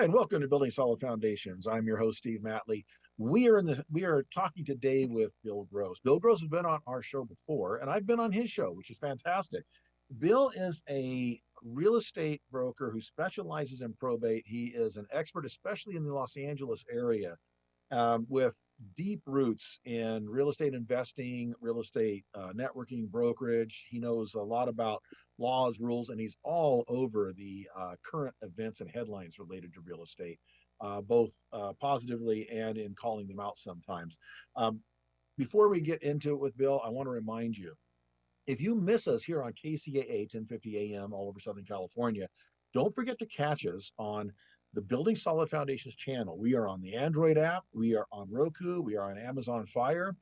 Hi, and welcome to Building Solid Foundations. I'm your host, Steve Matley. We are talking today with Bill Gross. Bill Gross has been on our show before, and I've been on his show, which is fantastic. Bill is a real estate broker who specializes in probate. He is an expert, especially in the Los Angeles area, with deep roots in real estate investing, real estate networking, brokerage. He knows a lot about laws, rules, and he's all over the current events and headlines related to real estate, both positively and in calling them out sometimes. Before we get into it with Bill, I want to remind you, if you miss us here on KCAA 1050 AM all over Southern California, don't forget to catch us on the Building Solid Foundations channel. We are on the Android app, we are on Roku, we are on Amazon Fire.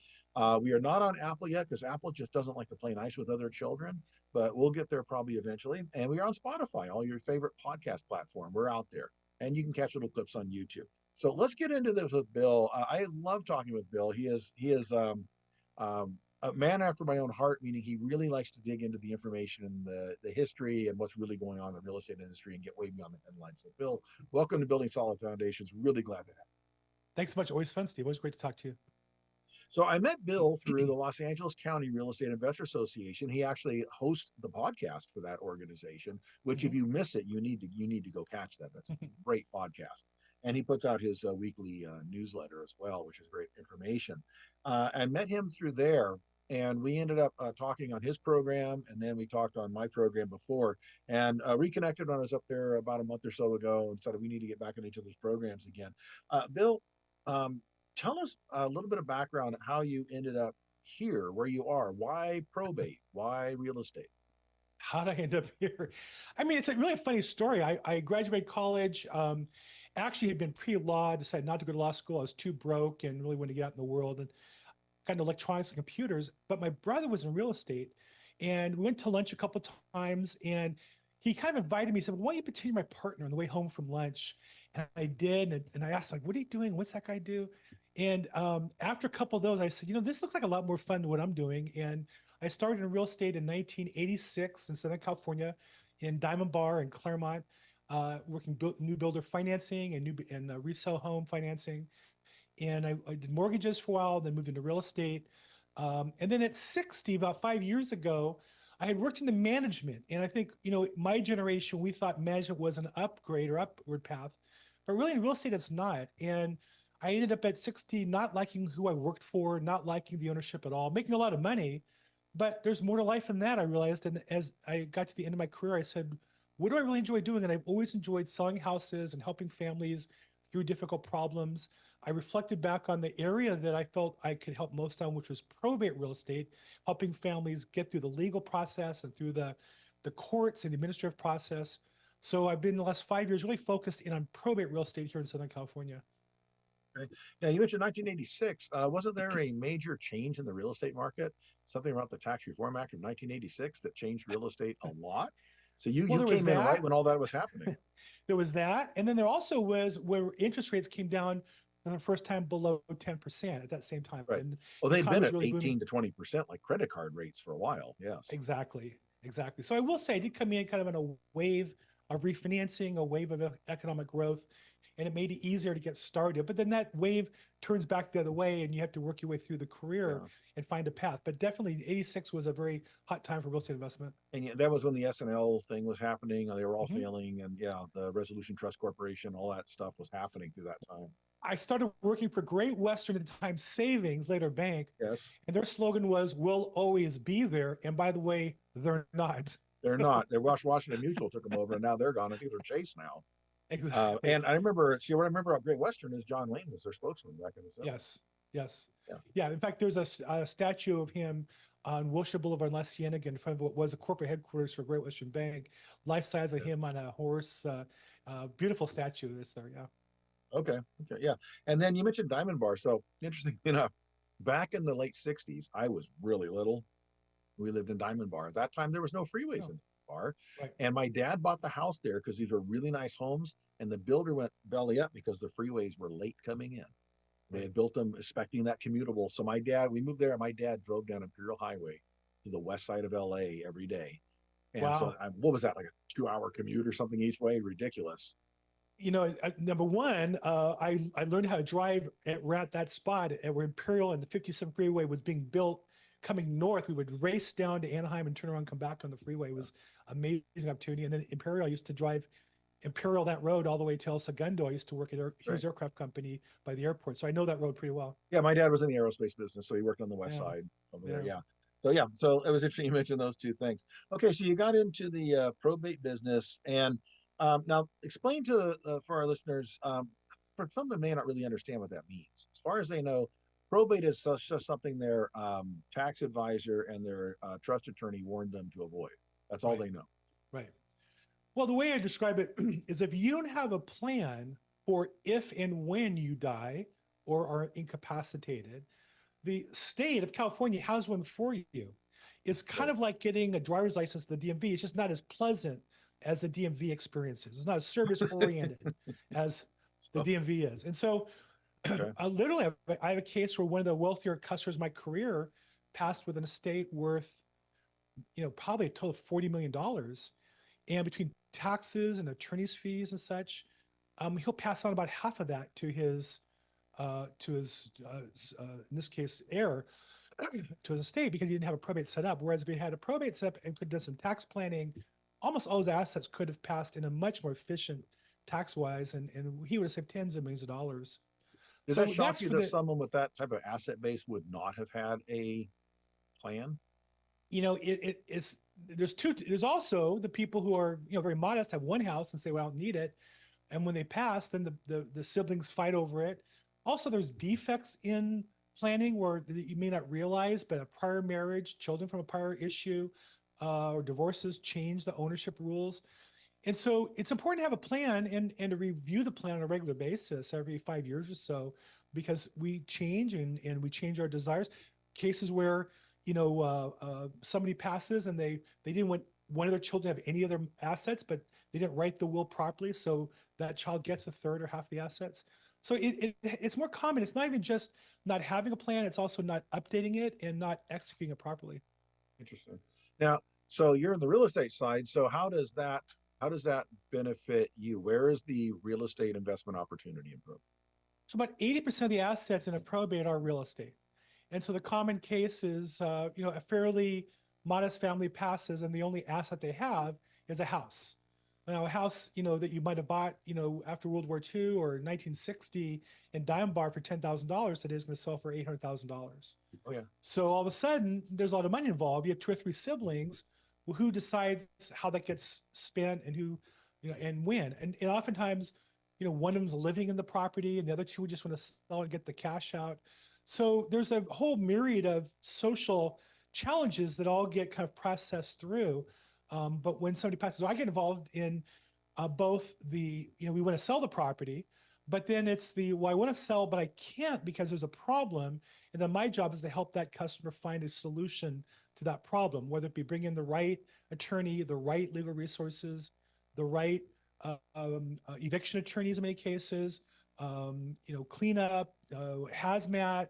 We are not on Apple yet because Apple just doesn't like to play nice with other children, but we'll get there probably eventually. And we are on Spotify, all your favorite podcast platform. We're out there, and you can catch little clips on YouTube. So let's get into this with Bill. I love talking with Bill. He is a man after my own heart, meaning he really likes to dig into the information and the history and what's really going on in the real estate industry and get way beyond the headlines. So, Bill, welcome to Building Solid Foundations. Really glad to have you. Thanks so much. Always fun, Steve. Always great to talk to you. So, I met Bill through the Los Angeles County Real Estate Investor Association. He actually hosts the podcast for that organization, which, if you miss it, you need to go catch that. That's a great podcast. And he puts out his weekly newsletter as well, which is great information. I met him through there, and we ended up talking on his program, and then we talked on my program before, and reconnected when I was up there about a month or so ago, and said we need to get back in each other's programs again. Bill, tell us a little bit of background on how you ended up here, where you are. Why probate? Why real estate? How did I end up here? I mean, it's a really funny story. I graduated college, actually had been pre-law, decided not to go to law school. I was too broke and really wanted to get out in the world and got into electronics and computers. But my brother was in real estate, and we went to lunch a couple times, and he kind of invited me. He said, well, "Why don't you pretend you're my partner on the way home from lunch?" And I did, and I asked, like, "What are you doing? What's that guy do?" And after a couple of those, I said, "This looks like a lot more fun than what I'm doing." And I started in real estate in 1986 in Southern California, in Diamond Bar and Claremont, working new builder financing and resale home financing. And I did mortgages for a while, then moved into real estate. And then at 60, about 5 years ago, I had worked into management. And I think, my generation, we thought management was an upgrade or upward path, but really in real estate, it's not. And I ended up at 60 not liking who I worked for, not liking the ownership at all, making a lot of money, but there's more to life than that, I realized. And as I got to the end of my career, I said, what do I really enjoy doing? And I've always enjoyed selling houses and helping families through difficult problems. I reflected back on the area that I felt I could help most on, which was probate real estate, helping families get through the legal process and through the courts and the administrative process. So I've been the last 5 years really focused in on probate real estate here in Southern California. Okay. Now, you mentioned 1986. Wasn't there a major change in the real estate market? Something about the Tax Reform Act of 1986 that changed real estate a lot? So you Well, you there was came in right that. when all that was happening. There was that. And then there also was where interest rates came down for the first time below 10% at that same time. Right. And Well, the they'd economy been was at really booming. 18 to 20% like credit card rates for a while. Yes. Exactly. Exactly. So I will say I did come in kind of in a wave of refinancing, a wave of economic growth, and it made it easier to get started. But then that wave turns back the other way, and you have to work your way through the career Yeah. and find a path. But definitely 86 was a very hot time for real estate investment. And yeah, that was when the SNL thing was happening. They were all Mhm. failing. And yeah, the Resolution Trust Corporation, all that stuff was happening through that time. I started working for Great Western at the time Savings, later bank, Yes. and their slogan was, "We'll always be there." And by the way, they're not. They're So not. They're Washington Mutual took them over, and now they're gone. I think they're Chase now. exactly. And I remember, see, what I remember about Great Western is John Lane was their spokesman back in the 70s. Yes. Yes. Yeah. Yeah. In fact, there's a statue of him on Wilshire Boulevard in La Cienega in front of what was the corporate headquarters for Great Western Bank. Life size of him on a horse. Beautiful statue that's there. Yeah. Okay. Okay. Yeah. And then you mentioned Diamond Bar. So interesting enough, back in the late 60s, I was really little. We lived in Diamond Bar. At that time, there was no freeways Oh, in Diamond Bar. right. And my dad bought the house there because these were really nice homes. And the builder went belly up because the freeways were late coming in. They Right. had built them expecting that commutable. So we moved there, and my dad drove down Imperial Highway to the west side of LA every day. And so, Wow. what was that, like a 2 hour commute or something each way? Ridiculous. Number one, I learned how to drive at that spot at where Imperial and the 57 freeway was being built. Coming north, we would race down to Anaheim and turn around, and come back on the freeway. It was amazing opportunity. And then Imperial, I used to drive Imperial that road all the way to El Segundo. I used to work at Right. Hughes Aircraft Company by the airport, so I know that road pretty well. Yeah, my dad was in the aerospace business, so he worked on the west Yeah, side over there. yeah. Yeah. So yeah, so it was interesting you mentioned those two things. Okay, so you got into the probate business, and now explain to for our listeners, for some that may not really understand what that means. As far as they know, probate is just something their tax advisor and their trust attorney warned them to avoid. That's all Right, they know. right. Well, the way I describe it is if you don't have a plan for if and when you die or are incapacitated, the state of California has one for you. It's kind Right. of like getting a driver's license to the DMV. It's just not as pleasant as the DMV experience is. It's not as service oriented as the So DMV is. And so, okay. literally, I have a case where one of the wealthier customers of my career passed with an estate worth, probably a total of $40 million. And between taxes and attorney's fees and such, he'll pass on about half of that to his in this case heir, to his estate, because he didn't have a probate set up. Whereas if he had a probate set up and could do some tax planning, almost all his assets could have passed in a much more efficient tax wise, and he would have saved tens of millions of dollars. Does that So shock that's you for that the someone with that type of asset base would not have had a plan? it's there's two. There's also the people who are very modest, have one house and say, well, I don't need it, and when they pass, then the siblings fight over it. Also, there's defects in planning where you may not realize, but a prior marriage, children from a prior issue, or divorces change the ownership rules. And so it's important to have a plan and to review the plan on a regular basis every 5 years or so, because we change and we change our desires. Cases where, somebody passes and they didn't want one of their children to have any other assets, but they didn't write the will properly. So that child gets a third or half the assets. So it's more common. It's not even just not having a plan, it's also not updating it and not executing it properly. Interesting. Now, so you're in the real estate side. So how does that benefit you? Where is the real estate investment opportunity in Pro? So about 80% of the assets in a probate are real estate. And so the common case is, a fairly modest family passes and the only asset they have is a house. Now, a house, that you might have bought, after World War II or 1960 in Diamond Bar for $10,000 today is going to sell for $800,000. Oh yeah. So all of a sudden, there's a lot of money involved. You have two or three siblings. Well, who decides how that gets spent and who, and when? And oftentimes, one of them's living in the property and the other two just want to sell and get the cash out. So there's a whole myriad of social challenges that all get kind of processed through. But when somebody passes, so I get involved in both we want to sell the property, but then it's well, I want to sell, but I can't because there's a problem. And then my job is to help that customer find a solution to that problem, whether it be bring in the right attorney, the right legal resources, the right eviction attorneys in many cases, cleanup, hazmat,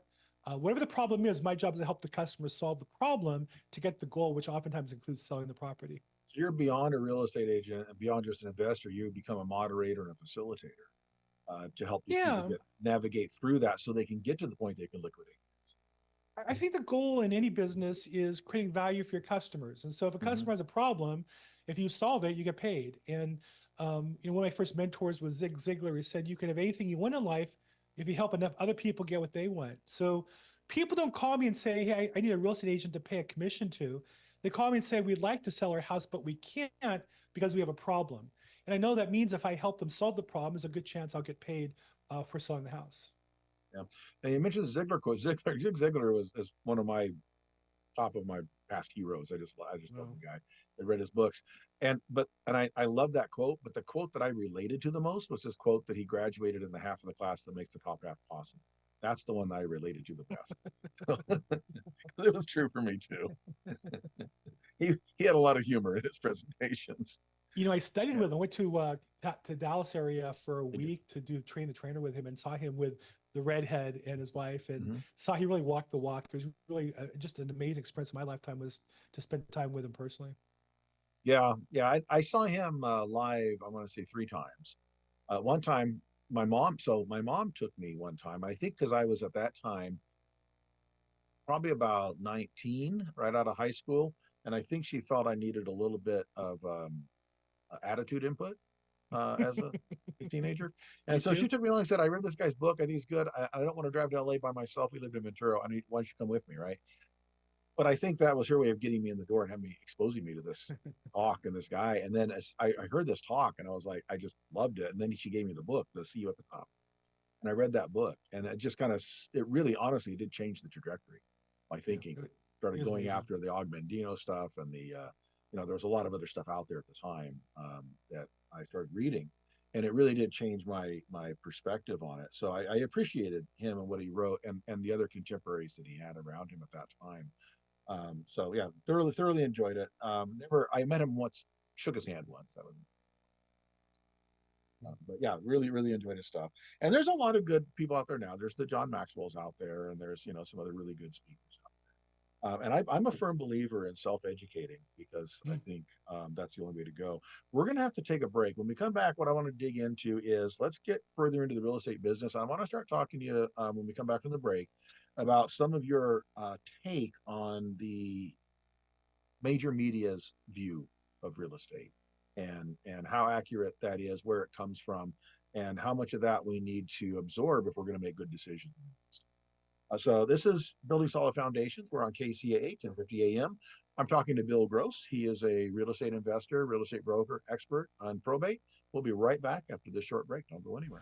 whatever the problem is. My job is to help the customer solve the problem to get the goal, which oftentimes includes selling the property. So you're beyond a real estate agent and beyond just an investor. You become a moderator and a facilitator to help these people Yeah, get navigate through that so they can get to the point they can liquidate. I think the goal in any business is creating value for your customers. And so if a Mm-hmm. customer has a problem, if you solve it, you get paid. And one of my first mentors was Zig Ziglar. He said, you can have anything you want in life if you help enough other people get what they want. So people don't call me and say, hey, I need a real estate agent to pay a commission to. They call me and say, we'd like to sell our house, but we can't because we have a problem. And I know that means if I help them solve the problem, there's a good chance I'll get paid for selling the house. Yeah. And you mentioned the Ziegler quote. Zig Ziglar was is one of my top of my past heroes. I just love Well, the guy. I read his books, and I love that quote. But the quote that I related to the most was this quote that he graduated in the half of the class that makes the top half possible. That's the one that I related to the best. So, it was true for me too. He had a lot of humor in his presentations. I studied Yeah. with him. I went to Dallas area for a week to do train the trainer with him, and saw him with the redhead and his wife, and Mm-hmm. saw he really walked the walk. It was really just an amazing experience in my lifetime, was to spend time with him personally. Yeah, yeah. I saw him live. I want to say three times. One time, my mom took me one time. I think because I was at that time probably about 19, right out of high school, and I think she felt I needed a little bit of attitude input as a teenager. Me And so she too. took me along and said, I read this guy's book. I think it's good. I don't want to drive to LA by myself. We lived in Ventura. I need, why don't you come with me? Right. But I think that was her way of getting me in the door and having me exposing me to this talk and this guy. And then as I heard this talk and I was like, I just loved it. And then she gave me the book, The See You at the Top. And I read that book and it just kind of, it really honestly did change the trajectory. My Yeah, thinking it started was going amazing. after the Augmendino stuff and there was a lot of other stuff out there at the time that I started reading, and it really did change my perspective on it. So I appreciated him and what he wrote, and the other contemporaries that he had around him at that time. So yeah, thoroughly enjoyed it. Never, I met him once, shook his hand once. That was, but yeah, really enjoyed his stuff. And there's a lot of good people out there now. There's the John Maxwell's out there, and there's some other really good speakers out and I'm a firm believer in self-educating because I Mm. think that's the only way to go. We're going to have to take a break. When we come back, what I want to dig into is let's get further into the real estate business. I want to start talking to you when we come back from the break about some of your take on the major media's view of real estate and how accurate that is, where it comes from, and how much of that we need to absorb if we're going to make good decisions. So this is Building Solid Foundations. We're on KCAA, 1050 AM. I'm talking to Bill Gross. He is a real estate investor, real estate broker, expert on probate. We'll be right back after this short break. Don't go anywhere.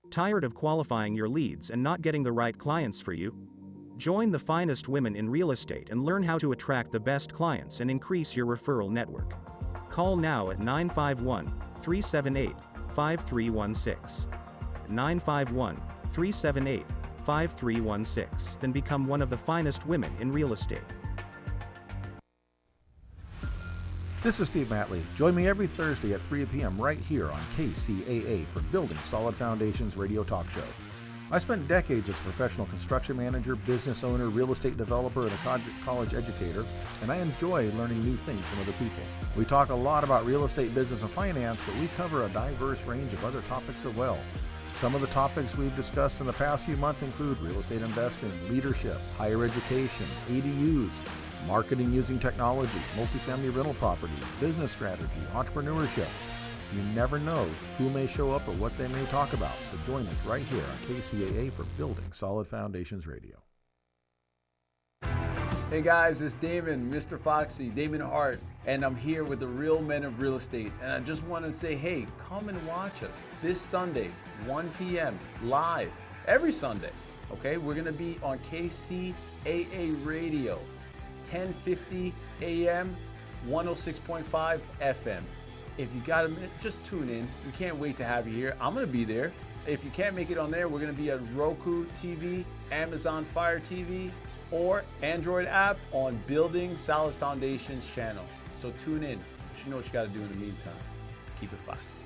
Tired of qualifying your leads and not getting the right clients for you? Join the finest women in real estate and learn how to attract the best clients and increase your referral network. Call now at 951 378 5316. 951 378 5316 and become one of the finest women in real estate. This is Steve Matley. Join me every Thursday at 3 p.m. right here on KCAA for Building Solid Foundations radio talk show. I spent decades as a professional construction manager, business owner, real estate developer, and a college educator, and I enjoy learning new things from other people. We talk a lot about real estate, business, and finance, but we cover a diverse range of other topics as well. Some of the topics we've discussed in the past few months include real estate investing, leadership, higher education, ADUs, marketing using technology, multifamily rental properties, business strategy, entrepreneurship. You never know who may show up or what they may talk about, so join us right here on KCAA for Building Solid Foundations Radio. Hey guys, it's Damon, Mr. Foxy, Damon Hart, and I'm here with the real men of real estate. And I just want to say, hey, come and watch us this Sunday, 1 p.m. live, every Sunday. Okay, we're going to be on KCAA Radio, 1050 AM, 106.5 FM. If you got a minute, just tune in. We can't wait to have you here. I'm going to be there. If you can't make it on there, we're going to be at Roku TV, Amazon Fire TV, or Android app on Building Solid Foundations channel. So tune in. But you know what you got to do in the meantime. Keep it foxy.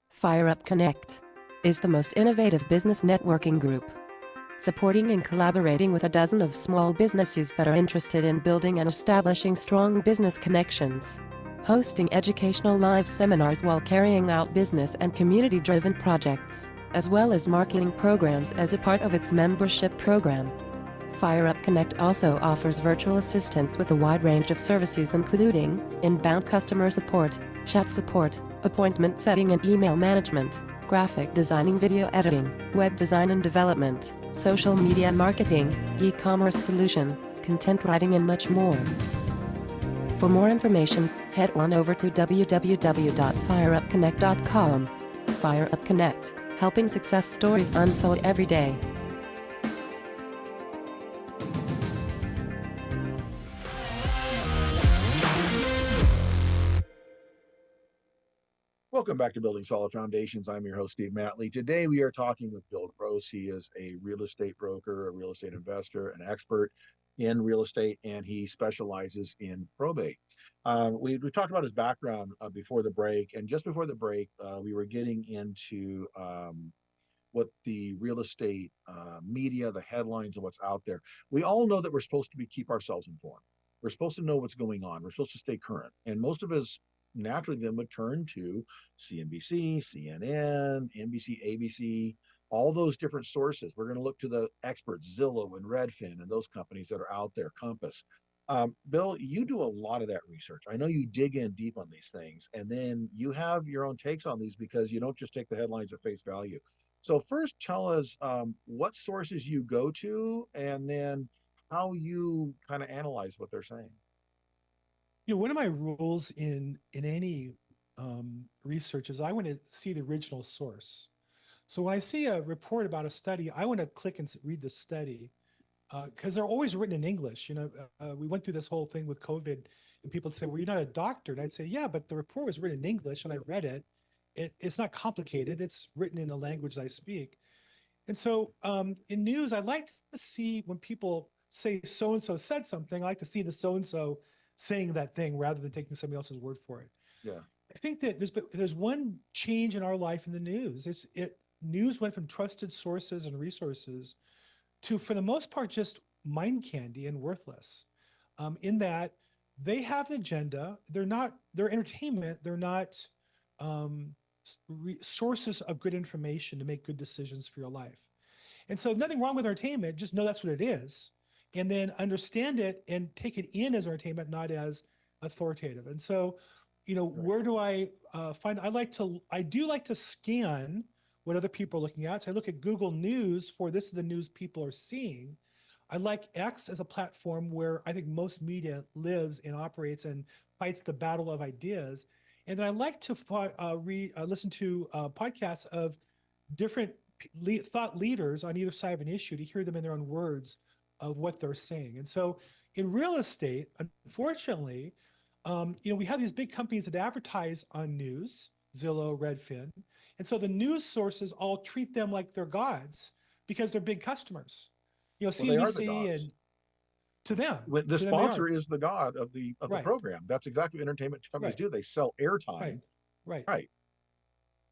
Fire Up Connect is the most innovative business networking group, supporting and collaborating with a dozen of small businesses that are interested in building and establishing strong business connections, hosting educational live seminars while carrying out business and community-driven projects, as well as marketing programs as a part of its membership program. Fire Up Connect also offers virtual assistance with a wide range of services including inbound customer support, chat support, appointment setting and email management, graphic designing, video editing, web design and development, social media marketing, e-commerce solution, content writing and much more. For more information, head on over to www.fireupconnect.com. Fire Up Connect, helping success stories unfold every day. Welcome back to Building Solid Foundations. I'm your host, Steve Matley. Today we are talking with Bill Gross. He is a real estate broker, a real estate investor, an expert in real estate, and he specializes in probate. We talked about his background before the break, and just before the break, we were getting into what the real estate media, the headlines, and what's out there. We all know that we're supposed to keep ourselves informed. We're supposed to know what's going on. We're supposed to stay current. And most of us naturally then would turn to CNBC, CNN, NBC, ABC, all those different sources. We're going to look to the experts, Zillow and Redfin, and those companies that are out there, Compass. Bill, you do a lot of that research. I know you dig in deep on these things, and then you have your own takes on these because you don't just take the headlines at face value. So, first, tell us what sources you go to, and then how you kind of analyze what they're saying. One of my rules in any research is I want to see the original source. So when I see a report about a study, I want to click and read the study because they're always written in English. We went through this whole thing with COVID, and people say, "Well, you're not a doctor," and I'd say, "Yeah, but the report was written in English, and I read it. It's not complicated. It's written in a language that I speak." And so in news, I like to see when people say so and so said something. I like to see the so and so saying that thing rather than taking somebody else's word for it. Yeah. I think that there's one change in our life in the news. News went from trusted sources and resources to, for the most part, just mind candy and worthless. In that they have an agenda. They're entertainment. They're not sources of good information to make good decisions for your life. And so nothing wrong with entertainment, just know that's what it is. And then understand it and take it in as entertainment, not as authoritative. And so, where do I find, I do like to scan what other people are looking at. So I look at Google News for this is the news people are seeing. I like X as a platform where I think most media lives and operates and fights the battle of ideas. And then I like to listen to podcasts of different thought leaders on either side of an issue to hear them in their own words of what they're saying. And so in real estate, unfortunately, we have these big companies that advertise on news, Zillow, Redfin. And so the news sources all treat them like they're gods because they're big customers. Well, they are the CNBC gods. and to them. The sponsor is the god of the Right. program. That's exactly what entertainment companies do. They sell airtime. Right.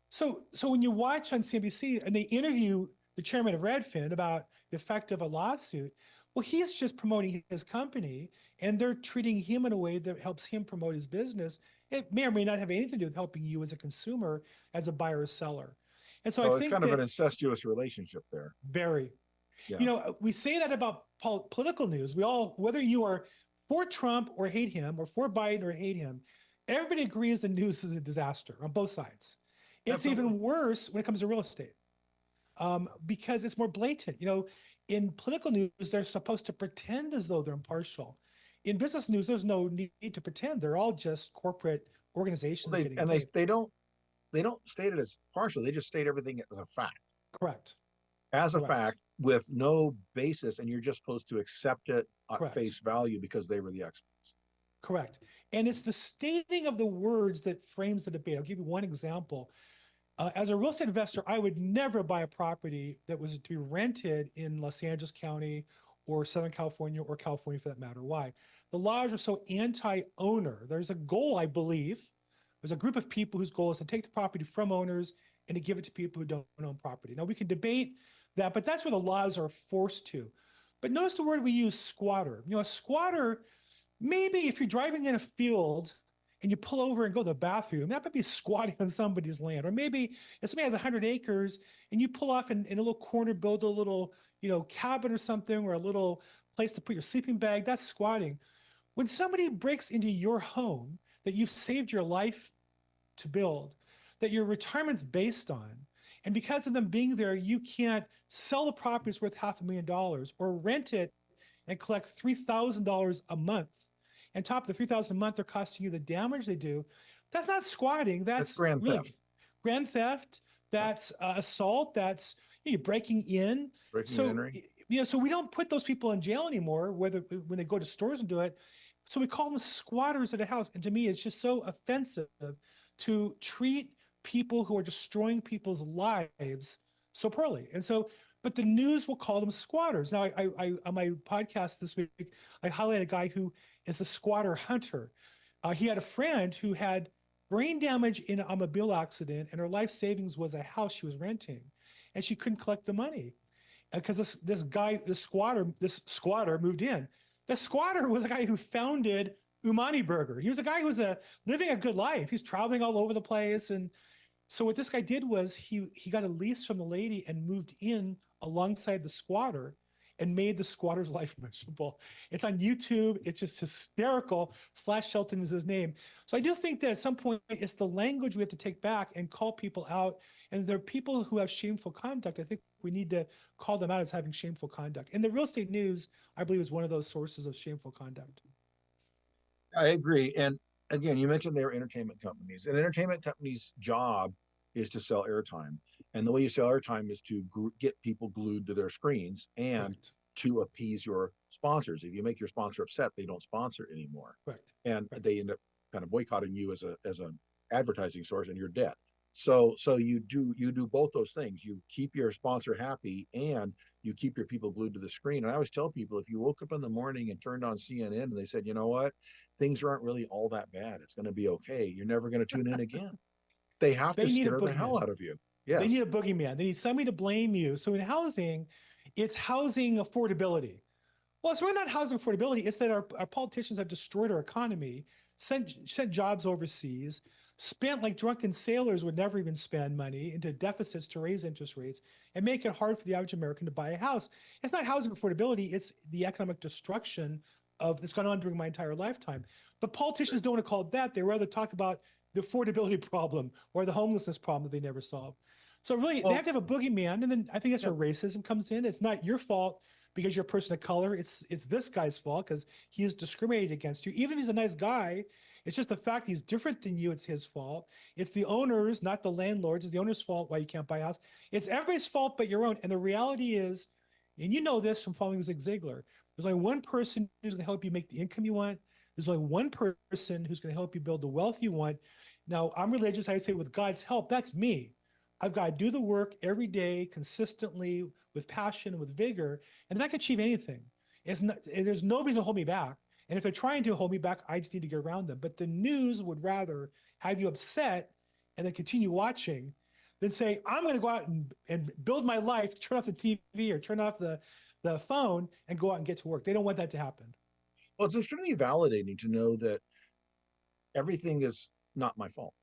So when you watch on CNBC and they interview the chairman of Redfin about the effect of a lawsuit, well, he's just promoting his company and they're treating him in a way that helps him promote his business. It may or may not have anything to do with helping you as a consumer, as a buyer or seller. And so I it's think kind of an incestuous relationship there. Very. Yeah. We say that about political news. We all, whether you are for Trump or hate him, or for Biden or hate him, everybody agrees the news is a disaster on both sides. It's Absolutely. even worse when it comes to real estate because it's more blatant. In political news, they're supposed to pretend as though they're impartial. In business news, there's no need to pretend. They're all just corporate organizations. They don't state it as partial. They just state everything as a fact. Correct. As a fact with no basis, and you're just supposed to accept it at face value because they were the experts. Correct. And it's the stating of the words that frames the debate. I'll give you one example. As a real estate investor, I would never buy a property that was to be rented in Los Angeles County or Southern California or California for that matter. Why? The laws are so anti-owner. There's a goal, I believe. There's a group of people whose goal is to take the property from owners and to give it to people who don't own property. Now, we can debate that, but that's where the laws are forced to. But notice the word we use, squatter. A squatter, maybe if you're driving in a field and you pull over and go to the bathroom, that might be squatting on somebody's land. Or maybe if somebody has 100 acres and you pull off in a little corner, build a little, cabin or something, or a little place to put your sleeping bag, that's squatting. When somebody breaks into your home that you've saved your life to build, that your retirement's based on, and because of them being there, you can't sell the property worth $500,000 or rent it and collect $3,000 a month. And top of the $3,000 a month, they're costing you the damage they do. That's not squatting. That's grand theft. Grand theft. That's assault. That's breaking in. Breaking and entering. So we don't put those people in jail anymore, when they go to stores and do it. So we call them squatters at a house. And to me, it's just so offensive to treat people who are destroying people's lives so poorly. And so, but the news will call them squatters. Now, I on my podcast this week, I highlighted a guy who is a squatter hunter. He had a friend who had brain damage in an automobile accident, and her life savings was a house she was renting. and she couldn't collect the money because this squatter moved in. The squatter was a guy who founded Umani Burger. He was a guy who was living a good life. He's traveling all over the place. And so what this guy did was he got a lease from the lady and moved in alongside the squatter and made the squatter's life miserable. It's on YouTube. It's just hysterical. Flash Shelton is his name. So I do think that at some point it's the language we have to take back and call people out. And there are people who have shameful conduct. I think we need to call them out as having shameful conduct. And the real estate news, I believe, is one of those sources of shameful conduct. I agree. And again, you mentioned they were entertainment companies. An entertainment company's job is to sell airtime. And the way you sell airtime is to get people glued to their screens and Correct. to appease your sponsors. If you make your sponsor upset, they don't sponsor anymore. Correct. And Correct. they end up kind of boycotting you as an advertising source, and you're dead. So you do both those things. You keep your sponsor happy and you keep your people glued to the screen. And I always tell people, if you woke up in the morning and turned on CNN and they said, you know what, things aren't really all that bad, it's going to be okay, you're never going to tune in again. They have to scare the hell out of you. Yes. They need a boogeyman. They need somebody to blame you. So in housing, it's housing affordability. Well, it's really not housing affordability. It's that our politicians have destroyed our economy, sent jobs overseas, spent like drunken sailors would never even spend money into deficits to raise interest rates and make it hard for the average American to buy a house. It's not housing affordability. It's the economic destruction that's gone on during my entire lifetime. But politicians don't want to call it that. They rather talk about the affordability problem or the homelessness problem that they never solve. So really, they have to have a boogeyman. And then I think that's where racism comes in. It's not your fault because you're a person of color. It's this guy's fault because he is discriminated against you. Even if he's a nice guy, it's just the fact he's different than you. It's his fault. It's the owners, not the landlords. It's the owner's fault why you can't buy a house. It's everybody's fault but your own. And the reality is, and you know this from following Zig Ziglar, there's only one person who's going to help you make the income you want. There's only one person who's going to help you build the wealth you want. Now, I'm religious. I say with God's help, that's me. I've got to do the work every day, consistently, with passion and with vigor, and then I can achieve anything. There's nobody to hold me back. And if they're trying to hold me back, I just need to get around them. But the news would rather have you upset and then continue watching than say, I'm going to go out and build my life, turn off the TV or turn off the phone and go out and get to work. They don't want that to happen. Well, it's extremely validating to know that everything is not my fault.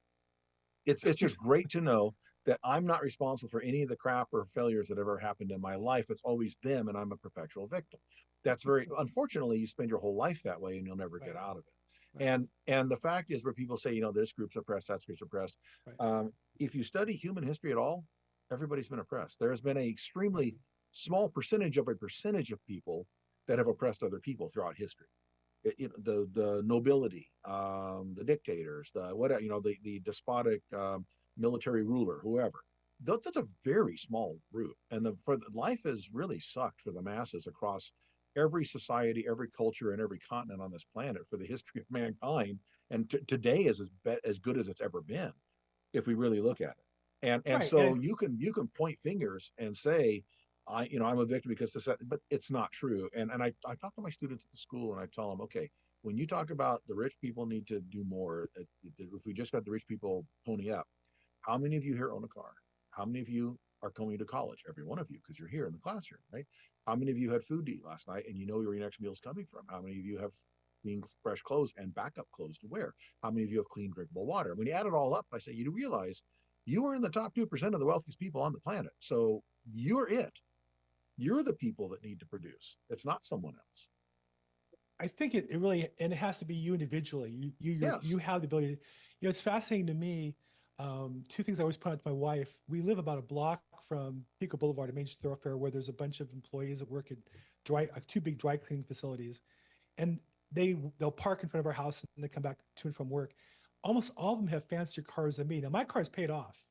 It's just great to know that I'm not responsible for any of the crap or failures that ever happened in my life. It's always them, and I'm a perpetual victim. That's very unfortunately, you spend your whole life that way and you'll never get out of it. Right. And the fact is, where people say, this group's oppressed, that group's oppressed. Right. If you study human history at all, everybody's been oppressed. There has been an extremely small percentage of people that have oppressed other people throughout history. The nobility, the dictators, the despotic military ruler, whoever. That's a very small group, and life has really sucked for the masses across every society, every culture, and every continent on this planet for the history of mankind. And today is as good as it's ever been, if we really look at it. And so you can point fingers and say, I'm a victim because this, but it's not true. And I talk to my students at the school and I tell them, okay, when you talk about the rich people need to do more, if we just got the rich people pony up, how many of you here own a car? How many of you are coming to college? Every one of you, because you're here in the classroom, right? How many of you had food to eat last night and you know where your next meal is coming from? How many of you have clean, fresh clothes and backup clothes to wear? How many of you have clean, drinkable water? When you add it all up, I say, you realize you are in the top 2% of the wealthiest people on the planet. So you're it. You're the people that need to produce. It's not someone else. I think it really, and it has to be you individually. You have the ability. It's fascinating to me. Two things I always point out to my wife. We live about a block from Pico Boulevard, a major thoroughfare, where there's a bunch of employees that work at two big dry cleaning facilities, and they'll park in front of our house and they come back to and from work. Almost all of them have fancier cars than me. Now my car's paid off,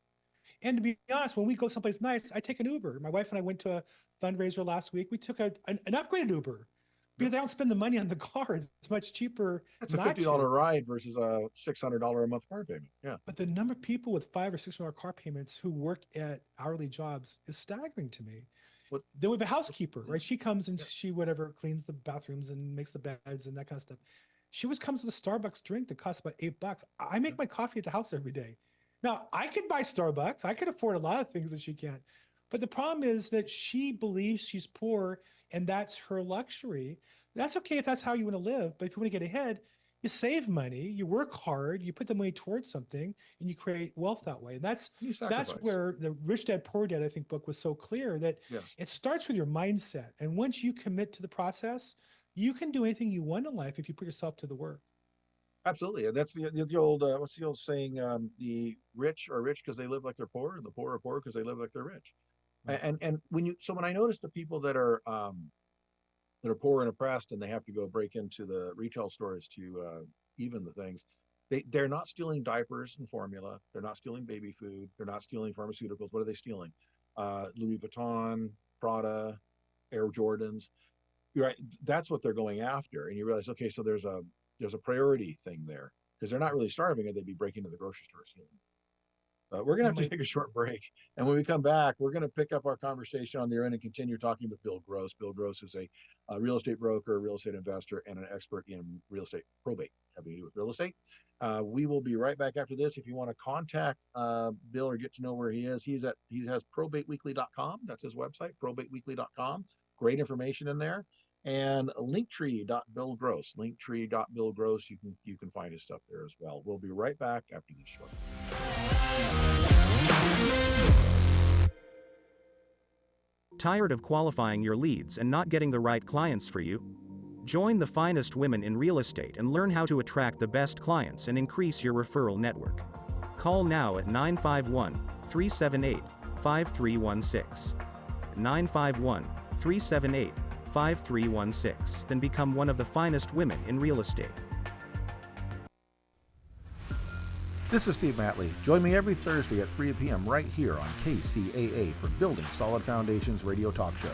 and to be honest, when we go someplace nice, I take an Uber. My wife and I went to a fundraiser last week. We took an upgraded Uber because I don't spend the money on the car. It's much cheaper. That's a $50 ride versus a $600 a month car payment. Yeah. But the number of people with $500 or $600 car payments who work at hourly jobs is staggering to me. Then we have a housekeeper, right? She comes and she cleans the bathrooms and makes the beds and that kind of stuff. She always comes with a Starbucks drink that costs about $8. I make my coffee at the house every day. Now I could buy Starbucks. I could afford a lot of things that she can't. But the problem is that she believes she's poor and that's her luxury. That's okay if that's how you want to live. But if you want to get ahead, you save money, you work hard, you put the money towards something, and you create wealth that way. And You that's sacrifice. where the Rich Dad Poor Dad, I think, book was so clear that Yes. it starts with your mindset. And once you commit to the process, you can do anything you want in life if you put yourself to the work. Absolutely. And that's the old what's the old saying? The rich are rich because they live like they're poor, and the poor are poor because they live like they're rich. Right. And when I notice the people that are poor and oppressed and they have to go break into the retail stores to even the things, they're not stealing diapers and formula, they're not stealing baby food, they're not stealing pharmaceuticals. What are they stealing? Louis Vuitton, Prada, Air Jordans. Right, that's what they're going after. And you realize, okay, so there's a priority thing there, because they're not really starving, and they'd be breaking into the grocery store stealing. We're going to That have to might take a short break. And when we come back, we're going to pick up our conversation on the end and continue talking with Bill Gross. Bill Gross is a real estate broker, real estate investor, and an expert in real estate probate, having to do with real estate. We will be right back after this. If you want to contact Bill or get to know where he is, he has probateweekly.com. That's his website, probateweekly.com. Great information in there. And linktree.billgross, linktree.billgross. You can find his stuff there as well. We'll be right back after this short. Tired of qualifying your leads and not getting the right clients for you? Join the finest women in real estate and learn how to attract the best clients and increase your referral network. Call now at 951 378 5316. 951 378 5316 and become one of the finest women in real estate. This is Steve Matley. Join me every Thursday at 3 p.m. right here on KCAA for Building Solid Foundations radio talk show.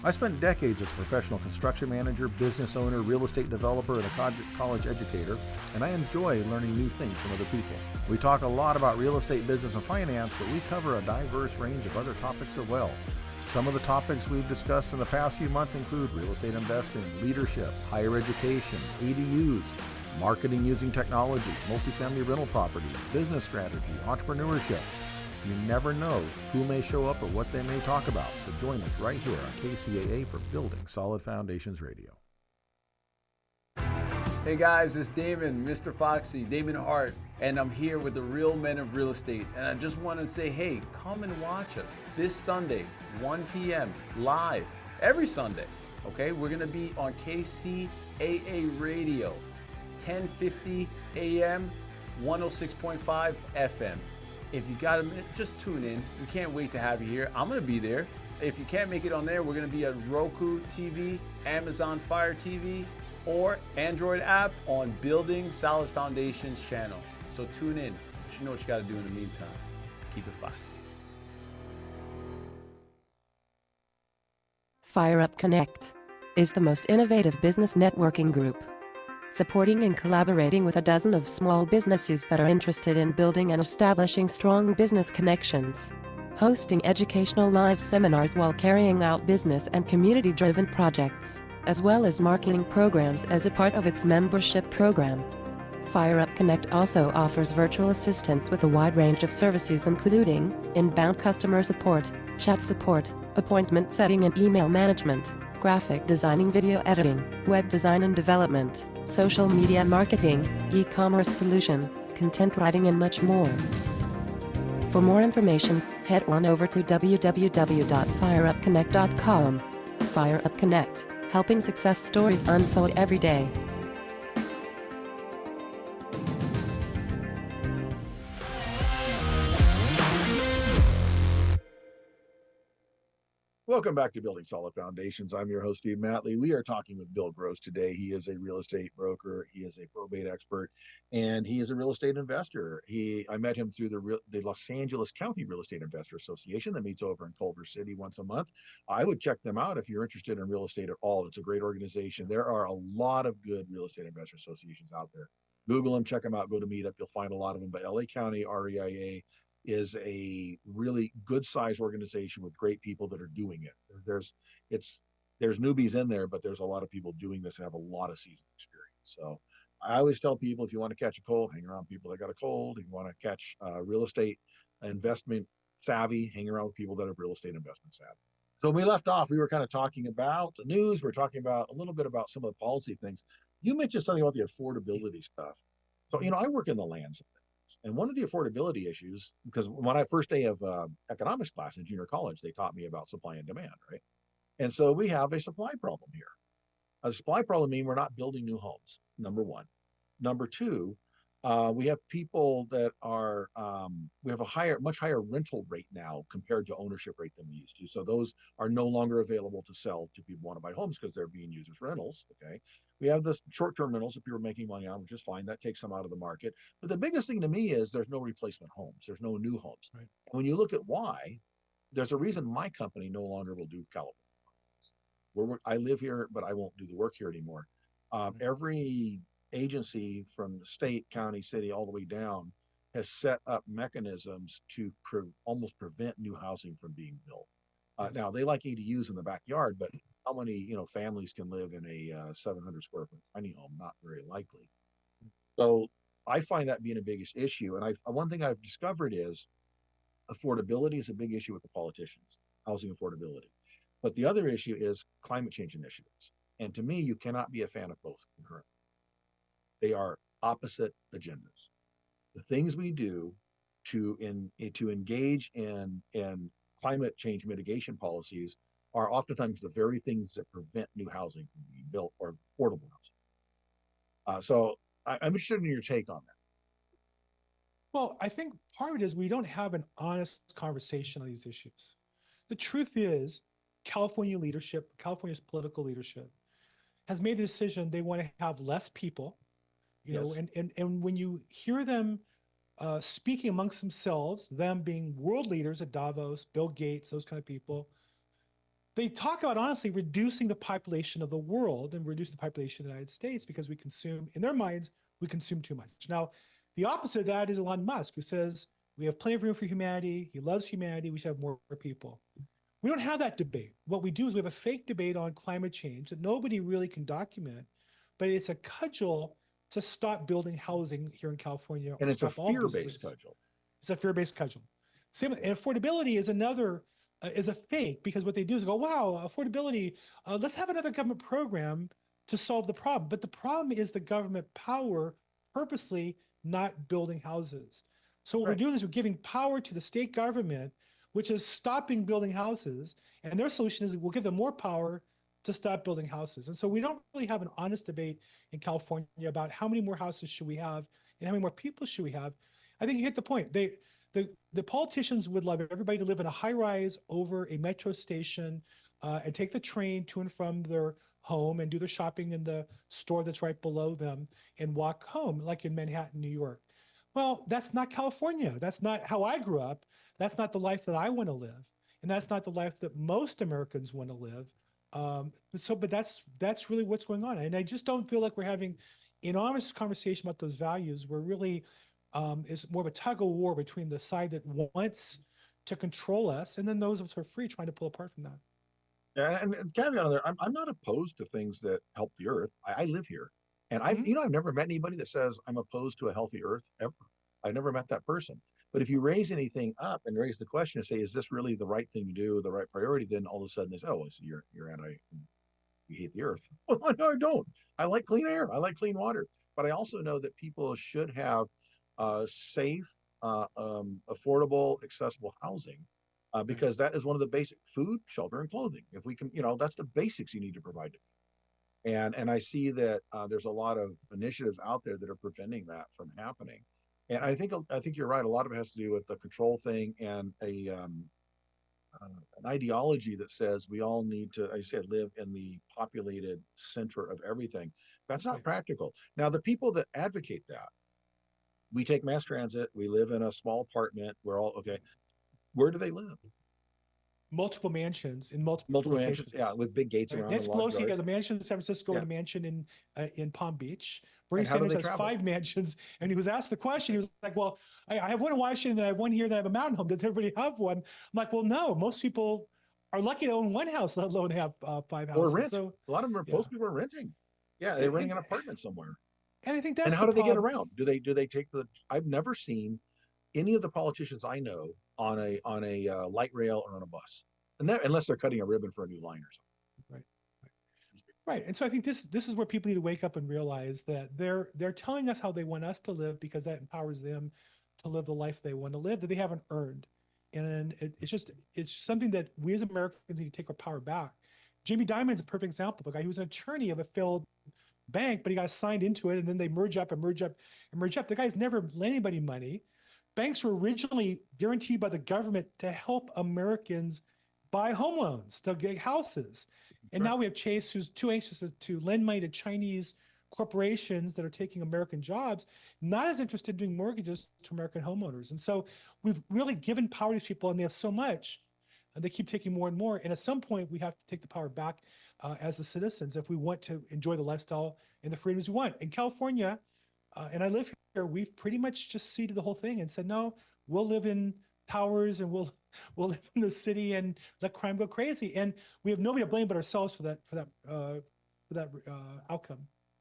I spent decades as a professional construction manager, business owner, real estate developer, and a college educator, and I enjoy learning new things from other people. We talk a lot about real estate, business, and finance, but we cover a diverse range of other topics as well. Some of the topics we've discussed in the past few months include real estate investing, leadership, higher education, ADUs, marketing using technology, multifamily rental properties, business strategy, entrepreneurship. You never know who may show up or what they may talk about, so join us right here on KCAA for Building Solid Foundations Radio. Hey guys, it's Damon, Mr. Foxy, Damon Hart, and I'm here with the real men of real estate. And I just want to say, hey, come and watch us this Sunday, 1 p.m. live, every Sunday. Okay, we're gonna be on KCAA Radio, 1050 AM, 106.5 FM. If you got a minute, just tune in. We can't wait to have you here. I'm gonna be there. If you can't make it on there, we're gonna be at Roku TV, Amazon Fire TV, or Android app on Building Solid Foundations channel. So tune in. You know what you gotta do in the meantime. Keep it foxy. Fire Up Connect is the most innovative business networking group, supporting and collaborating with a dozen of small businesses that are interested in building and establishing strong business connections, hosting educational live seminars while carrying out business and community-driven projects, as well as marketing programs as a part of its membership program. Fire Up Connect also offers virtual assistance with a wide range of services including inbound customer support, chat support, appointment setting and email management, graphic designing, video editing, web design and development, social media marketing, e-commerce solution, content writing and much more. For more information, head on over to www.fireupconnect.com. Fire Up Connect, helping success stories unfold every day. Welcome back to Building Solid Foundations. I'm your host, Steve Matley. We are talking with Bill Gross today. He is a real estate broker. He is a probate expert, and he is a real estate investor. I met him through the Los Angeles County Real Estate Investor Association that meets over in Culver City once a month. I would check them out if you're interested in real estate at all. It's a great organization. There are a lot of good real estate investor associations out there. Google them, check them out, go to Meetup. You'll find a lot of them. But LA County REIA is a really good sized organization with great people that are doing it. There's newbies in there, but there's a lot of people doing this and have a lot of seasoned experience. So I always tell people, if you want to catch a cold, hang around people that got a cold. If you want to catch real estate investment savvy, hang around with people that have real estate investment savvy. So when we left off, we were kind of talking about the news. We're talking about a little bit about some of the policy things. You mentioned something about the affordability stuff. So, I work in the land side. And one of the affordability issues, because when I first day of economics class in junior college, they taught me about supply and demand, right? And so we have a supply problem here. A supply problem means we're not building new homes, number one. Number two, we have people that are, we have a much higher rental rate now compared to ownership rate than we used to. So those are no longer available to sell to people who want to buy homes because they're being used as rentals. Okay. We have the short-term rentals that people are making money on, which is fine. That takes some out of the market. But the biggest thing to me is there's no replacement homes. There's no new homes. Right. And when you look at why, there's a reason my company no longer will do California. I live here, but I won't do the work here anymore. Every agency from the state, county, city, all the way down has set up mechanisms to almost prevent new housing from being built. Now they like ADUs in the backyard, but how many families can live in a 700 square foot tiny home? Not very likely. So I find that being a biggest issue. And one thing I've discovered is affordability is a big issue with the politicians, housing affordability. But the other issue is climate change initiatives. And to me, you cannot be a fan of both concurrently. They are opposite agendas. The things we do to engage in climate change mitigation policies are oftentimes the very things that prevent new housing from being built or affordable housing. So I'm interested in your take on that. Well, I think part of it is we don't have an honest conversation on these issues. The truth is, California leadership, California's political leadership, has made the decision they want to have less people, Yes. and when you hear them speaking amongst themselves, them being world leaders at Davos, Bill Gates, those kind of people, they talk about honestly reducing the population of the world and reduce the population of the United States because we consume, in their minds, we consume too much. Now, the opposite of that is Elon Musk, who says we have plenty of room for humanity. He loves humanity. We should have more people. We don't have that debate. What we do is we have a fake debate on climate change that nobody really can document, but it's a cudgel to stop building housing here in California. And it's a fear-based cudgel. It's a fear-based cudgel. Same, and affordability is another, is a fake, because what they do is go, wow, affordability, let's have another government program to solve the problem. But the problem is the government power purposely not building houses. So what we're doing is we're giving power to the state government, which is stopping building houses. And their solution is we'll give them more power to stop building houses. And so we don't really have an honest debate in California about how many more houses should we have and how many more people should we have. I think you hit the point. The politicians would love everybody to live in a high rise over a metro station and take the train to and from their home and do their shopping in the store that's right below them and walk home, like in Manhattan, New York. Well, that's not California. That's not how I grew up. That's not the life that I want to live. And that's not the life that most Americans want to live. But that's really what's going on. And I just don't feel like we're having an honest conversation about those values. We're really, is more of a tug of war between the side that wants to control us and then those of us who are free trying to pull apart from that. Yeah, and caveat on there, I'm not opposed to things that help the earth. I live here. And I've never met anybody that says I'm opposed to a healthy earth ever. I've never met that person. But if you raise anything up and raise the question and say, is this really the right thing to do, the right priority, then all of a sudden it's, oh, so you're anti, you hate the earth. Well, no, I don't. I like clean air. I like clean water. But I also know that people should have safe, affordable, accessible housing because that is one of the basic food, shelter, and clothing. If we can, that's the basics you need to provide to people. And I see that there's a lot of initiatives out there that are preventing that from happening. And I think you're right. A lot of it has to do with the control thing and an ideology that says we all need to, I said, live in the populated center of everything. That's not practical. Now, the people that advocate that, we take mass transit, we live in a small apartment, we're all okay. Where do they live? Multiple mansions in multiple mansions, yeah, with big gates around. Nancy Pelosi has a mansion in San Francisco and a mansion in Palm Beach. Bernie Sanders has 5 mansions, and he was asked the question. He was like, "Well, I have one in Washington, then I have one here, then I have a mountain home. Does everybody have one?" I'm like, "Well, no. Most people are lucky to own one house, let alone have 5 houses." Or rent. So a lot of them most people are renting. Yeah, they're renting an apartment somewhere. And I think that's and how do they get around? Do they take the? I've never seen any of the politicians I know on a light rail or on a bus, and that, unless they're cutting a ribbon for a new line or something. Right. Right. And so I think this is where people need to wake up and realize that they're telling us how they want us to live because that empowers them to live the life they want to live that they haven't earned. And it's something that we as Americans need to take our power back. Jamie Dimon's a perfect example of a guy who was an attorney of a failed bank, but he got signed into it, and then they merge up and merge up and merge up. The guy's never lent anybody money. Banks were originally guaranteed by the government to help Americans buy home loans to get houses. And now we have Chase, who's too anxious to lend money to Chinese corporations that are taking American jobs, not as interested in doing mortgages to American homeowners. And so we've really given power to these people, and they have so much, and they keep taking more and more. And at some point, we have to take the power back as the citizens if we want to enjoy the lifestyle and the freedoms we want. In California, and I live here, we've pretty much just ceded the whole thing and said, no, we'll live in towers and we'll live in the city and let crime go crazy. And we have nobody to blame but ourselves for that outcome.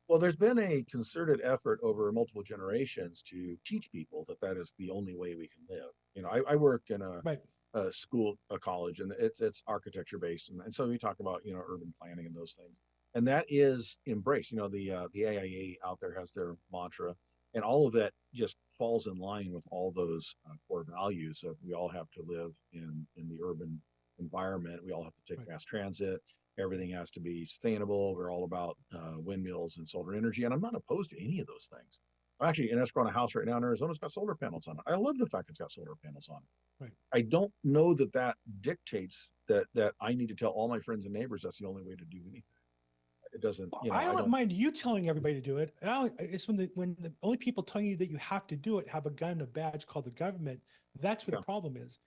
Well, there's been a concerted effort over multiple generations to teach people that that is the only way we can live. You know, I work in a school, a college, and it's architecture based, and so we talk about, you know, urban planning and those things, and that is embraced. You know, the AIA out there has their mantra, and all of that just falls in line with all those core values that we all have to live in the urban environment. We all have to take mass transit. Everything has to be sustainable. We're all about windmills and solar energy, and I'm not opposed to any of those things. I'm actually in escrow on a house right now in Arizona. It's got solar panels on it. I love the fact it's got solar panels on it. Right. I don't know that that dictates that I need to tell all my friends and neighbors that's the only way to do anything. It doesn't. You know, I don't mind you telling everybody to do it. It's when the only people telling you that you have to do it have a gun and a badge called the government. That's what the problem is.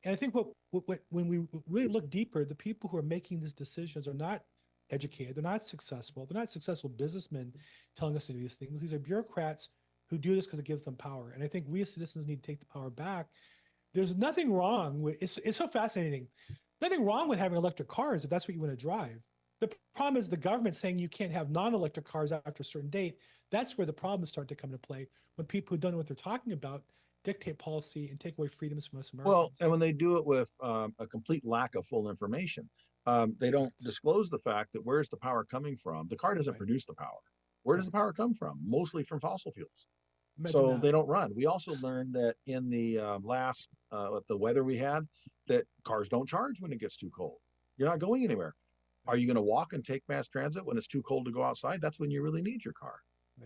And I think when we really look deeper, the people who are making these decisions are not educated. They're not successful. They're not successful businessmen telling us to do these things. These are bureaucrats who do this because it gives them power. And I think we as citizens need to take the power back. There's nothing wrong with it's so fascinating. Nothing wrong with having electric cars if that's what you want to drive. The problem is the government saying you can't have non-electric cars after a certain date. That's where the problems start to come into play when people who don't know what they're talking about dictate policy and take away freedoms from us Americans. Well, and when they do it with a complete lack of full information, they don't disclose the fact that where's the power coming from? The car doesn't produce the power. Where does the power come from? Mostly from fossil fuels. So they don't run. We also learned that in the last the weather we had, that cars don't charge when it gets too cold. You're not going anywhere. Are you going to walk and take mass transit when it's too cold to go outside? That's when you really need your car.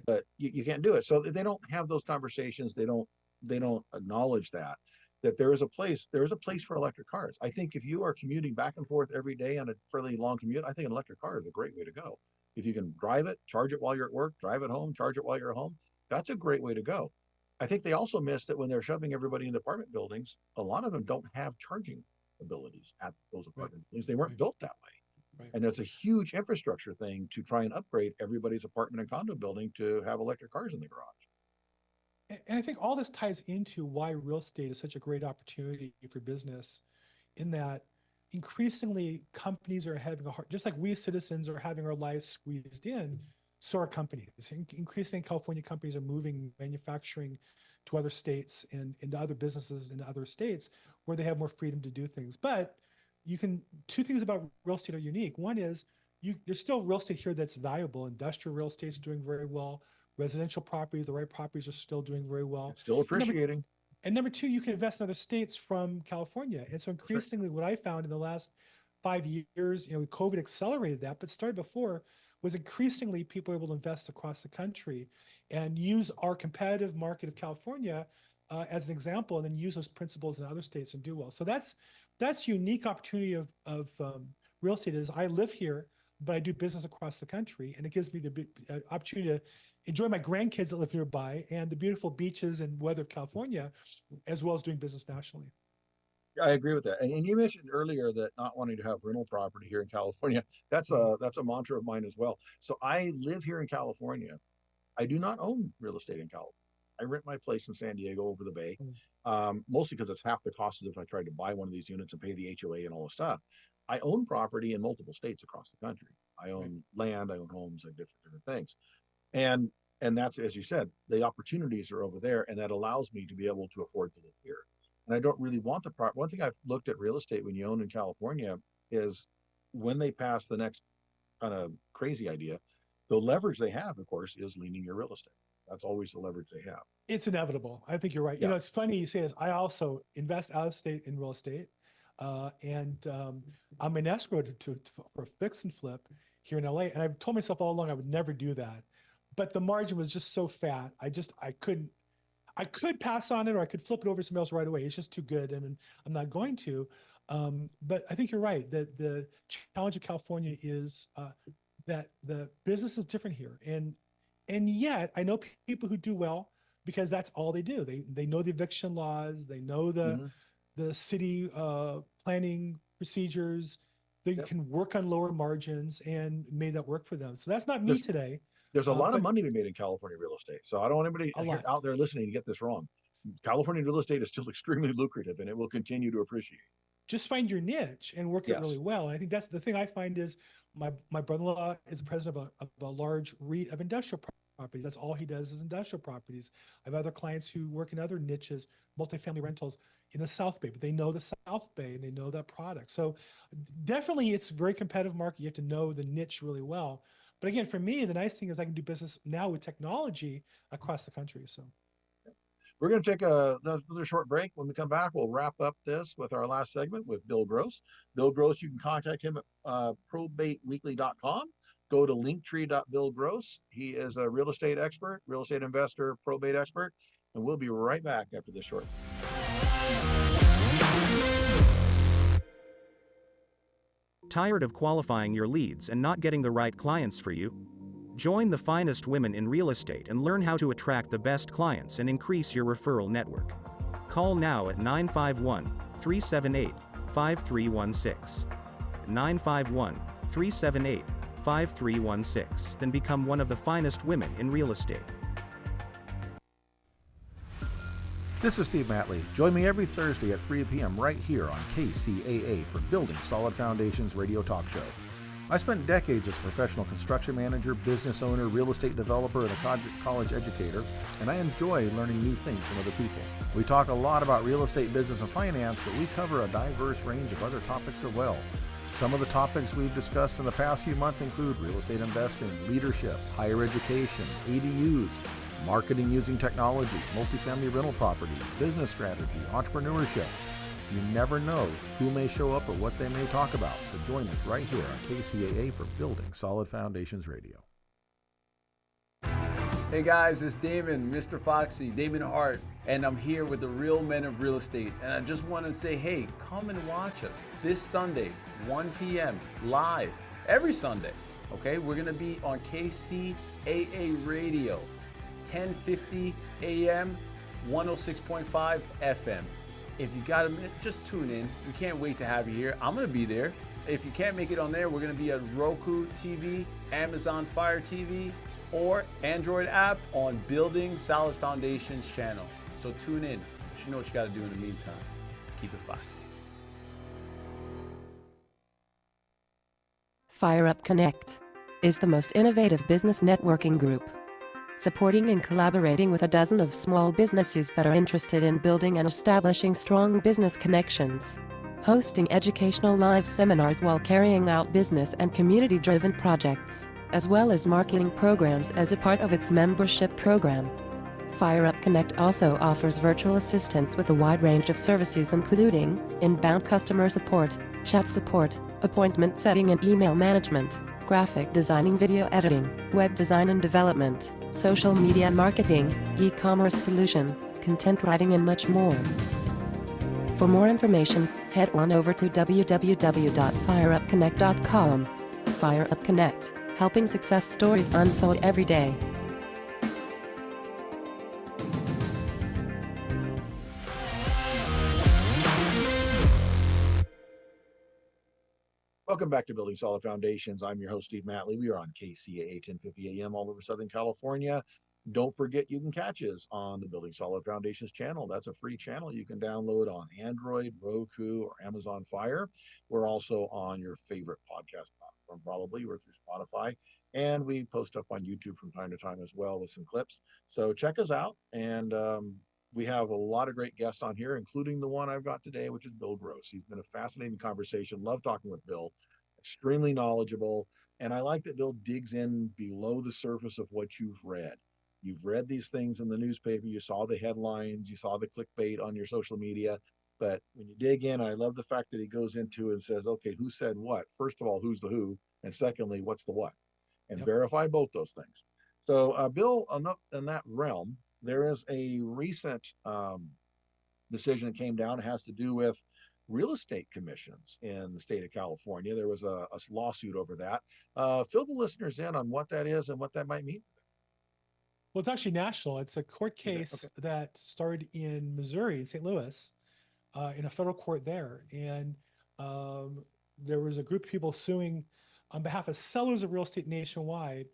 But you can't do it. So they don't have those conversations. They don't acknowledge that there is a place for electric cars. I think if you are commuting back and forth every day on a fairly long commute, I think an electric car is a great way to go. If you can drive it, charge it while you're at work, drive it home, charge it while you're at home, that's a great way to go. I think they also miss that when they're shoving everybody in the apartment buildings, a lot of them don't have charging abilities at those apartment buildings. They weren't built that way. And it's a huge infrastructure thing to try and upgrade everybody's apartment and condo building to have electric cars in the garage. And I think all this ties into why real estate is such a great opportunity for business, in that increasingly companies are having a hard, just like we citizens are having our lives squeezed in, so are companies. Increasingly, California companies are moving manufacturing to other states and into other businesses in other states where they have more freedom to do things. But two things about real estate are unique. One is there's still real estate here that's valuable. Industrial real estate is doing very well. Residential properties, the right properties are still doing very well. It's still appreciating. And number two, you can invest in other states from California. And so increasingly what I found in the last 5 years, COVID accelerated that, but started before, was increasingly people were able to invest across the country and use our competitive market of California as an example, and then use those principles in other states and do well. So that's unique opportunity of real estate. Is I live here, but I do business across the country, and it gives me the opportunity to enjoy my grandkids that live nearby and the beautiful beaches and weather of California, as well as doing business nationally. I agree with that. And you mentioned earlier that not wanting to have rental property here in California, that's a mantra of mine as well. So I live here in California. I do not own real estate in California. I rent my place in San Diego over the bay, mostly because it's half the cost as if I tried to buy one of these units and pay the HOA and all the stuff. I own property in multiple states across the country. I own land, I own homes, I have different things. And that's, as you said, the opportunities are over there, and that allows me to be able to afford to live here. and I don't really want the property. One thing I've looked at real estate when you own in California is when they pass the next kind of crazy idea, the leverage they have, of course, is leaning your real estate. That's always the leverage they have. It's inevitable. I think you're right. You Yeah. know, it's funny you say this. I also invest out of state in real estate, and I'm in escrow for fix and flip here in LA. And I've told myself all along I would never do that, but the margin was just so fat. I couldn't. I could pass on it, or I could flip it over to somebody else right away. It's just too good, and I'm not going to. But I think you're right. That the challenge of California is that the business is different here, and yet I know people who do well because that's all they do. They know the eviction laws, they know the city planning procedures. They Yep. can work on lower margins and made that work for them. So that's not me There's, today. there's a lot of But money to be made in California real estate. So I don't want anybody a lot. out there listening to get this wrong. California real estate is still extremely lucrative, and it will continue to appreciate. Just find your niche and work it really Yes. well. And I think that's the thing I find is my brother-in-law is the president of a large REIT of industrial properties. That's all he does is industrial properties. I have other clients who work in other niches, multifamily rentals in the South Bay, but they know the South Bay and they know that product. So definitely it's a very competitive market. You have to know the niche really well. But again, for me, the nice thing is I can do business now with technology across the country. So We're going to take another short break. When we come back, we'll wrap up this with our last segment with Bill Gross. Bill Gross, you can contact him at probateweekly.com. Go to linktree.billgross. He is a real estate expert, real estate investor, probate expert, and we'll be right back after this short. Tired of qualifying your leads and not getting the right clients for you? Join the finest women in real estate and learn how to attract the best clients and increase your referral network. Call now at 951-378-5316. 951-378-5316 and become one of the finest women in real estate. This is Steve Matley. Join me every Thursday at 3 p.m. right here on KCAA for Building Solid Foundations radio talk show. I spent decades as a professional construction manager, business owner, real estate developer, and a college educator, and I enjoy learning new things from other people. We talk a lot about real estate, business, and finance, but we cover a diverse range of other topics as well. Some of the topics we've discussed in the past few months include real estate investing, leadership, higher education, ADUs, marketing using technology, multifamily rental properties, business strategy, entrepreneurship. You never know who may show up or what they may talk about. So join us right here on KCAA for Building Solid Foundations Radio. Hey guys, it's Damon, Mr. Foxy, Damon Hart, and I'm here with the real men of real estate. And I just want to say, hey, come and watch us this Sunday, 1 p.m. live, every Sunday. Okay, we're going to be on KCAA Radio, 1050 AM, 106.5 FM. If you got a minute, just tune in. We can't wait to have you here. I'm going to be there. If you can't make it on there, we're going to be at Roku TV, Amazon Fire TV, or Android app on Building Solid Foundations channel. So tune in. But you know what you got to do in the meantime. Keep it foxy. Fire Up Connect is the most innovative business networking group, supporting and collaborating with a dozen of small businesses that are interested in building and establishing strong business connections, hosting educational live seminars while carrying out business and community-driven projects, as well as marketing programs as a part of its membership program. Fire Up Connect also offers virtual assistance with a wide range of services including inbound customer support, chat support, appointment setting and email management, graphic designing, video editing, web design and development, social media marketing, e-commerce solution, content writing and much more. For more information, head on over to www.fireupconnect.com. Fire Up Connect, helping success stories unfold every day. Welcome back to Building Solid Foundations. I'm your host, Steve Matley. We are on KCAA 1050 AM all over Southern California. Don't forget you can catch us on the Building Solid Foundations channel. That's a free channel you can download on Android, Roku, or Amazon Fire. We're also on your favorite podcast platform, probably. We're through Spotify. And we post up on YouTube from time to time as well with some clips. So check us out and we have a lot of great guests on here, including the one I've got today, which is Bill Gross. He's been a fascinating conversation. Love talking with Bill, extremely knowledgeable. And I like that Bill digs in below the surface of what you've read. You've read these things in the newspaper, you saw the headlines, you saw the clickbait on your social media. But when you dig in, I love the fact that he goes into and says, okay, who said what? First of all, who's the who? And secondly, what's the what? And Yep. verify both those things. So, Bill, in that realm, there is a recent decision that came down. It has to do with real estate commissions in the state of California. There was a lawsuit over that. Fill the listeners in on what that is and what that might mean. Well, it's actually national. It's a court case Okay. that started in Missouri, in St. Louis, in a federal court there. And there was a group of people suing on behalf of sellers of real estate nationwide.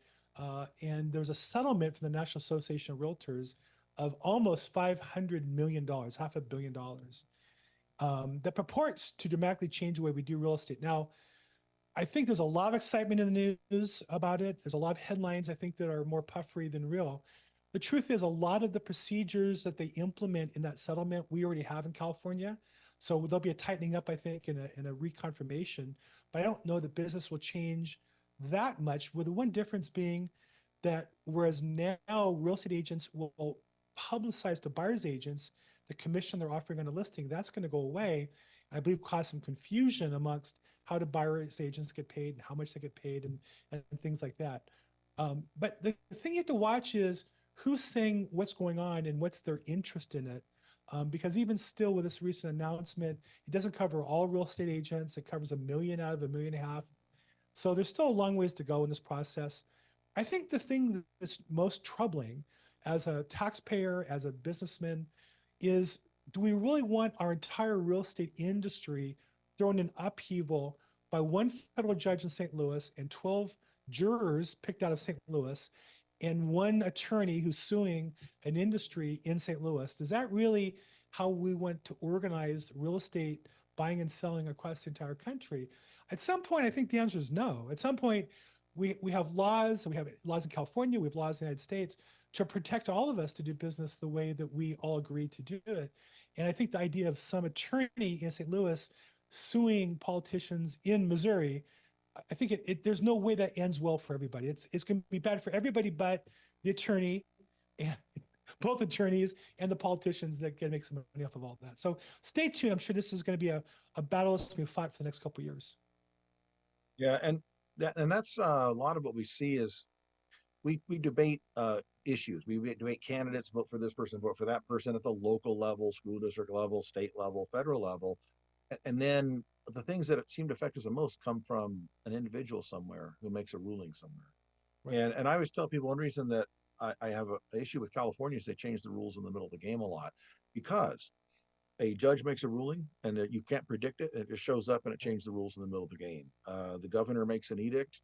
And there was a settlement from the National Association of Realtors of almost $500 million, $500 million, that purports to dramatically change the way we do real estate. Now, I think there's a lot of excitement in the news about it. There's a lot of headlines, I think, that are more puffery than real. The truth is, a lot of the procedures that they implement in that settlement, we already have in California. So there'll be a tightening up, I think, and a reconfirmation. But I don't know that business will change that much, with the one difference being that whereas now real estate agents will publicize to buyer's agents the commission they're offering on a listing, that's going to go away. I believe cause some confusion amongst how do buyer's agents get paid and how much they get paid and things like that. But the thing you have to watch is who's saying what's going on and what's their interest in it. Because even still with this recent announcement, it doesn't cover all real estate agents. It covers 1 million out of 1.5 million. So there's still a long ways to go in this process. I think the thing that's most troubling as a taxpayer, as a businessman, is do we really want our entire real estate industry thrown in upheaval by one federal judge in St. Louis and 12 jurors picked out of St. Louis and one attorney who's suing an industry in St. Louis? Is that really how we want to organize real estate buying and selling across the entire country? At some point, I think the answer is no. At some point, we have laws. We have laws in California. We have laws in the United States to protect all of us to do business the way that we all agree to do it. And I think the idea of some attorney in St. Louis suing politicians in Missouri, I think there's no way that ends well for everybody. It's going to be bad for everybody but the attorney and both attorneys and the politicians that can make some money off of all that. So stay tuned. I'm sure this is going to be a battle that's going to be fought for the next couple of years. Yeah, and that's a lot of what we see is we debate issues. We debate candidates, vote for this person, vote for that person at the local level, school district level, state level, federal level. And then the things that seem to affect us the most come from an individual somewhere who makes a ruling somewhere. Right. And I always tell people one reason that I have an issue with California is they change the rules in the middle of the game a lot, because a judge makes a ruling and you can't predict it. And it just shows up and it changes the rules in the middle of the game. The governor makes an edict,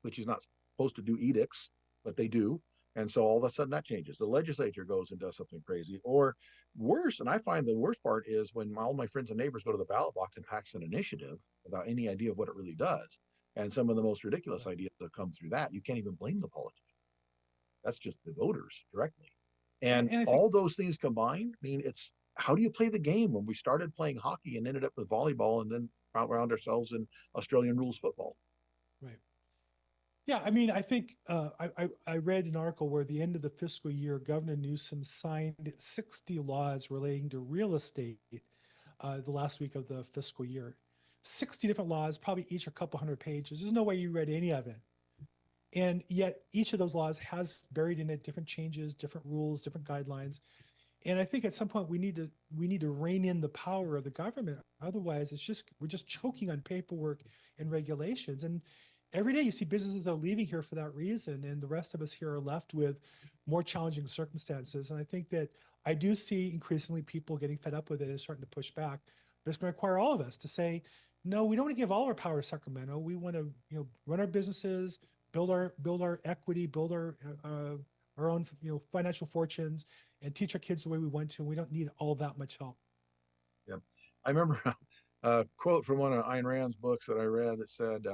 which is not supposed to do edicts, but they do. And so all of a sudden that changes. The legislature goes and does something crazy. Or worse, and I find the worst part is when all my friends and neighbors go to the ballot box and pass an initiative without any idea of what it really does. And some of the most ridiculous ideas that come through that, you can't even blame the politician. That's just the voters directly. And all those things combined, I mean, it's how do you play the game? When we started playing hockey and ended up with volleyball and then found ourselves in Australian rules football. Right. Yeah, I mean, I think I read an article where at the end of the fiscal year, Governor Newsom signed 60 laws relating to real estate the last week of the fiscal year. 60 different laws, probably each a couple hundred pages. There's no way you read any of it. And yet each of those laws has buried in it different changes, different rules, different guidelines. And I think at some point we need to rein in the power of the government. Otherwise, we're just choking on paperwork and regulations. And every day you see businesses that are leaving here for that reason, and the rest of us here are left with more challenging circumstances. And I think that I do see increasingly people getting fed up with it and starting to push back. But it's going to require all of us to say, no, we don't want to give all our power to Sacramento. We want to, run our businesses, build our equity, build our own, financial fortunes, and teach our kids the way we want to. And we don't need all that much help. Yeah, I remember a quote from one of Ayn Rand's books that I read that said,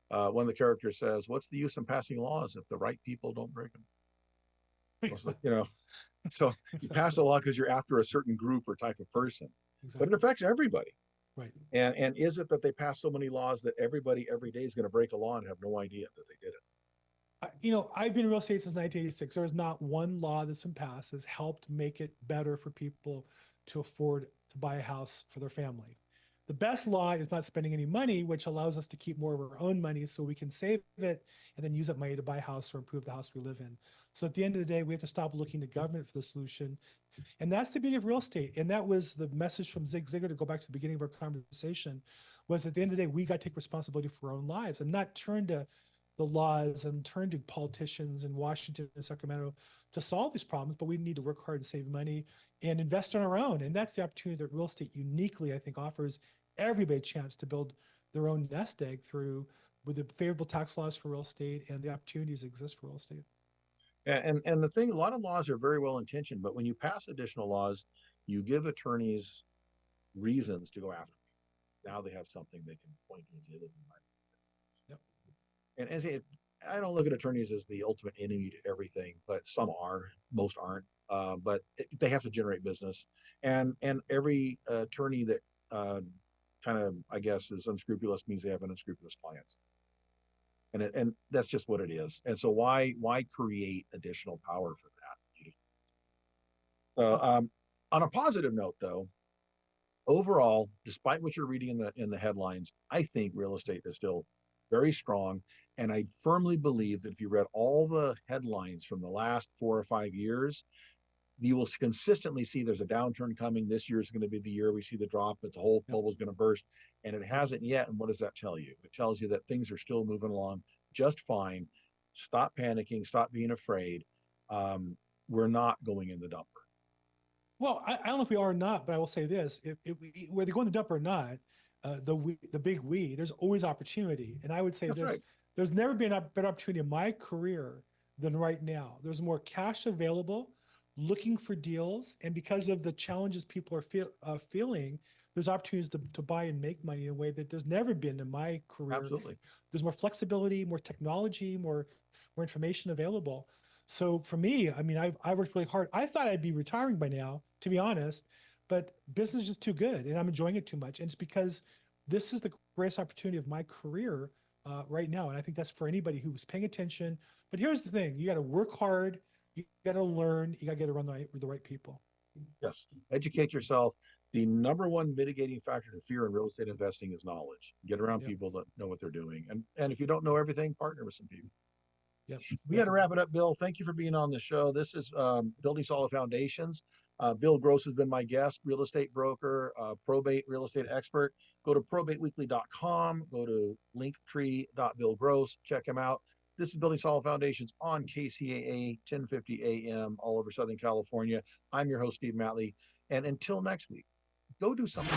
one of the characters says, "What's the use in passing laws if the right people don't break them?" So it's like, So you pass a law because you're after a certain group or type of person, Exactly. but it affects everybody. Right. And is it that they pass so many laws that everybody every day is going to break a law and have no idea that they did it? I've been in real estate since 1986. There is not one law that's been passed that's helped make it better for people to afford to buy a house for their family. The best law is not spending any money, which allows us to keep more of our own money so we can save it and then use that money to buy a house or improve the house we live in. So at the end of the day, we have to stop looking to government for the solution. And that's the beauty of real estate. And that was the message from Zig Ziglar, to go back to the beginning of our conversation, was at the end of the day, we got to take responsibility for our own lives and not turn to the laws and turn to politicians in Washington and Sacramento to solve these problems, but we need to work hard to save money and invest on our own. And that's the opportunity that real estate uniquely, I think, offers everybody a chance to build their own nest egg through, with the favorable tax laws for real estate and the opportunities that exist for real estate. And the thing, a lot of laws are very well intentioned, but when you pass additional laws, you give attorneys reasons to go after you. Now they have something they can point to and say, look, Yep. and as I don't look at attorneys as the ultimate enemy to everything, but some are, most aren't. But they have to generate business, and every attorney that kind of, I guess, is unscrupulous means they have an unscrupulous clients, and that's just what it is. And so why create additional power for that? So on a positive note, though, overall, despite what you're reading in the headlines, I think real estate is still very strong. And I firmly believe that if you read all the headlines from the last 4 or 5 years, you will consistently see there's a downturn coming. This year is going to be the year we see the drop, but the whole bubble is going to burst. And it hasn't yet. And what does that tell you? It tells you that things are still moving along just fine. Stop panicking. Stop being afraid. We're not going in the dumper. Well, I don't know if we are or not, but I will say this: whether going the dump or not, the big we, there's always opportunity. And I would say That's this: right. there's never been a better opportunity in my career than right now. There's more cash available, looking for deals, and because of the challenges people are feeling, there's opportunities to buy and make money in a way that there's never been in my career. Absolutely. There's more flexibility, more technology, more information available. So for me, I mean, I worked really hard. I thought I'd be retiring by now, to be honest, but business is just too good and I'm enjoying it too much. And it's because this is the greatest opportunity of my career right now. And I think that's for anybody who's paying attention. But here's the thing: you got to work hard, you got to learn, you got to get around the right people. Yes. Educate yourself. The number one mitigating factor to fear in real estate investing is knowledge. Get around people that know what they're doing. And if you don't know everything, partner with some people. Yep. We got to wrap it up, Bill. Thank you for being on the show. This is Building Solid Foundations. Bill Gross has been my guest, real estate broker, probate real estate expert. Go to probateweekly.com, go to linktree.billgross, check him out. This is Building Solid Foundations on KCAA 1050 AM all over Southern California. I'm your host, Steve Matley. And until next week, go do something.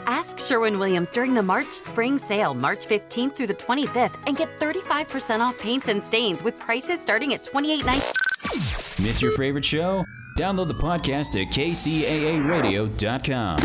Ask Sherwin-Williams during the March Spring Sale, March 15th through the 25th, and get 35% off paints and stains with prices starting at $28.99. Miss your favorite show? Download the podcast at kcaaradio.com.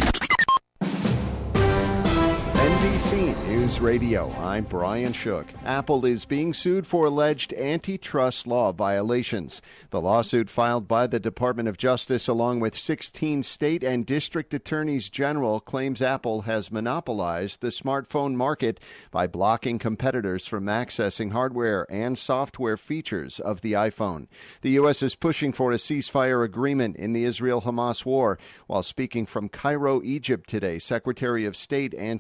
NBC News Radio, I'm Brian Shook. Apple is being sued for alleged antitrust law violations. The lawsuit filed by the Department of Justice along with 16 state and district attorneys general claims Apple has monopolized the smartphone market by blocking competitors from accessing hardware and software features of the iPhone. The U.S. is pushing for a ceasefire agreement in the Israel-Hamas war. While speaking from Cairo, Egypt today, Secretary of State Antony